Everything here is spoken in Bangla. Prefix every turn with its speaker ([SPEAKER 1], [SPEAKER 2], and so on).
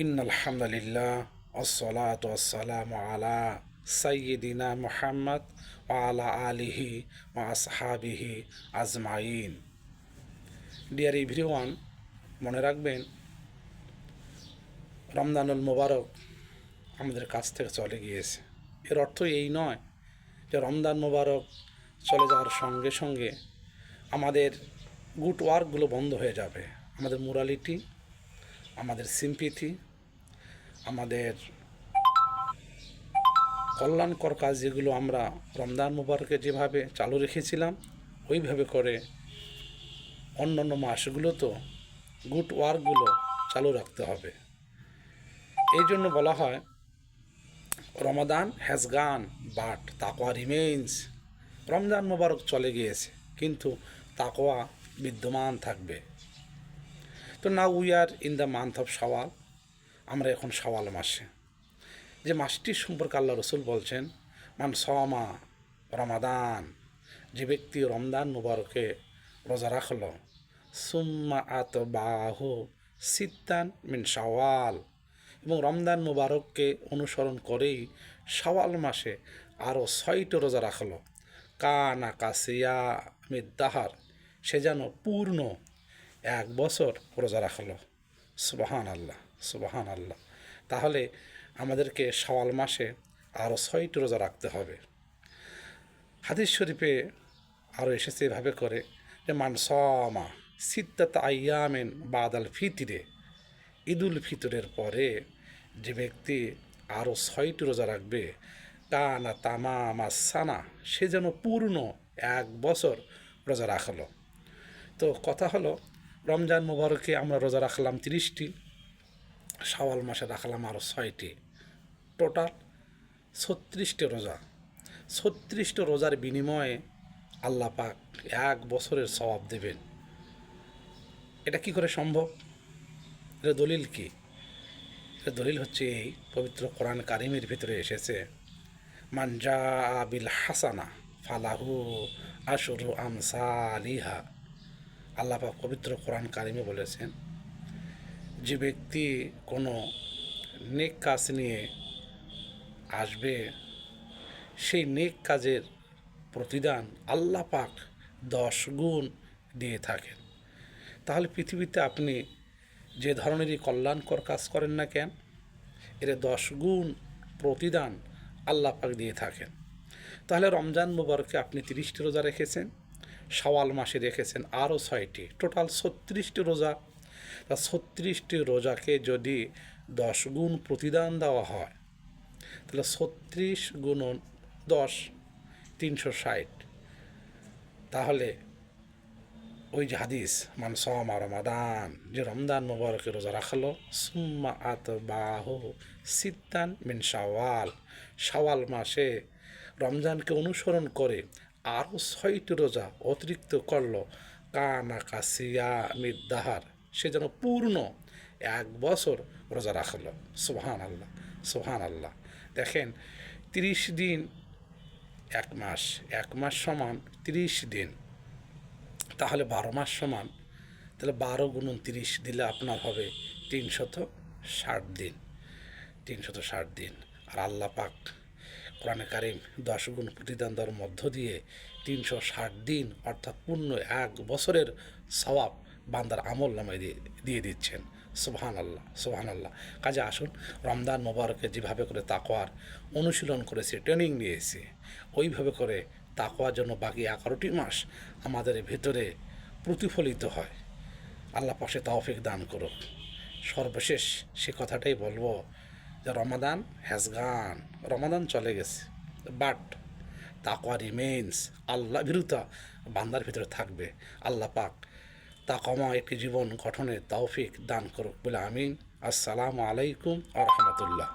[SPEAKER 1] ইন্নাল হামদুলিল্লাহ আসসালাতু ওয়াসসালামু আলা সাইয়্যিদিনা মুহাম্মদ ওয়া আলা আলিহি ওয়া আসহাবিহি আজমাইন। ডিয়ার এভরিওয়ান, মনে রাখবেন রমজানুল মুবারক আমাদের কাছ থেকে চলে গিয়েছে। এর অর্থ এই নয় যে রমজান মুবারক চলে যাওয়ার সঙ্গে সঙ্গে আমাদের গুড ওয়ার্কগুলো বন্ধ হয়ে যাবে। আমাদের মোরালিটি, আমাদের সিম্পিথি, আমাদের কল্যাণকর কাজ যেগুলো আমরা রমজান মুবারকে যেভাবে চালু রেখেছিলাম ওইভাবে করে অন্যান্য মাসগুলো তো গুড ওয়ার্কগুলো চালু রাখতে হবে। এই জন্য বলা হয় রমাদান হ্যাজ গান বাট তাকওয়া রিমেইনস। রমজান মুবারক চলে গিয়েছে কিন্তু তাকওয়া বিদ্যমান থাকবে। তো now we are in the month of Shawwal. আমরা এখন শাওয়াল মাসে, যে মাসটির সম্পর্কে আল্লাহ রসুল বলছেন মান সামা রমাদান, যে ব্যক্তি রমজান মুবারকে রোজা রাখল, সুম্মা আতবাহু সিত্তান মিন শাওয়াল, এবং রমজান মুবারককে অনুসরণ করেই শাওয়াল মাসে আরও 6টি রোজা রাখল, কানা কাসিয়া মিদ্দাহার, সে যেন পূর্ণ 1 বছর রোজা রাখল। সুবহান আল্লাহ, সুবহান আল্লাহ। তাহলে আমাদেরকে শাওয়াল মাসে আরও 6টি রোজা রাখতে হবে। হাদিস শরীফে আরও এসেছে এভাবে করে যে মান সামা সিত্তাতা আইয়ামিন বাদাল ফিতরে, ঈদুল ফিতরের পরে যে ব্যক্তি আরও 6টি রোজা রাখবে, কানা তামামা সানা, সে যেন পূর্ণ 1 বছর রোজা রাখলো। তো কথা হলো রমজান মুবারকে আমরা রোজা রাখলাম 30টি, শাওয়াল মাসে রাখলাম আরও 6টি, টোটাল 36টি রোজা। 36টি রোজার বিনিময়ে আল্লাহ পাক 1 বছরের সওয়াব দেবেন। এটা কি করে সম্ভব? এটা দলিল কি? এটা দলিল হচ্ছে এই পবিত্র কোরআন কারিমের ভিতরে এসেছে মান জাআ বিল হাসানা ফালাহু আশরু আমসালিহা। আল্লাহ পাক পবিত্র কোরআন কারিমে বলেছেন, যে ব্যক্তি কোনো নেক কাজ নিয়ে আসবে সেই নেক কাজের প্রতিদান আল্লাহ পাক 10 গুণ দিয়ে থাকেন। তাহলে পৃথিবীতে আপনি যে ধরনেরই কল্যাণকর কাজ করেন না কেন, এর 10 গুণ প্রতিদান আল্লাহ পাক দিয়ে থাকেন। তাহলে রমজান মুবারকে আপনি 30টি রোজা রেখেছেন, শাওয়াল মাসে রেখেছেন আরও 6টি, টোটাল 36টি রোজা। তা 36টি রোজাকে যদি 10 গুণ প্রতিদান দেওয়া হয় তাহলে 36 গুণন 10 360। তাহলে ওই যে হাদিস মান সামা রমাদান, যে রমজান মুবারকে রোজা রাখলো, সুম্মা আতবাহু সিত্তান মিন শাওয়াল, শাওয়াল মাসে রমজানকে অনুসরণ করে আরও 6টি রোজা অতিরিক্ত করলো, কানা কাসিয়া মিদ্দাহার, সে যেন পূর্ণ 1 বছর রোজা রাখলো। সুবহান আল্লাহ, সুবহান আল্লাহ। দেখেন 30 দিন 1 মাস, 1 মাস সমান 30 দিন, তাহলে 12 মাস সমান, তাহলে 12 গুণন 30 দিলে আপনার হবে 360 দিন, 360 দিন। আর আল্লাহ পাক কোরআনে কারিম 10 গুণ প্রতিদান দেওয়ার মধ্য দিয়ে 360 দিন অর্থাৎ পূর্ণ 1 বছরের সওয়াব বান্দার আমল নামায় দিয়ে দিচ্ছেন। সুবহান আল্লাহ, সুবহান আল্লাহ। কাজে আসুন রমজান মুবারকে যেভাবে করে তাকওয়ার অনুশীলন করেছে, ট্রেনিং নিয়েছে, ওইভাবে করে তাকওয়ার জন্য বাকি 11টি মাস আমাদের ভেতরে প্রতিফলিত হয়। আল্লাহ পাশে তৌফিক দান করুক। সর্বশেষ সে কথাটাই বলবো যে রমাদান হ্যাজ গান, রমাদান চলে গেছে, বাট তাকওয়া রিমেইনস, আল্লাহ ভীরুতা বান্দার ভিতরে থাকবে। আল্লাহ পাক তাকওয়াময় একটি জীবন গঠনের তৌফিক দান করুক বলে আমিন। আসসালামু আলাইকুম ওয়া রাহমাতুল্লাহ।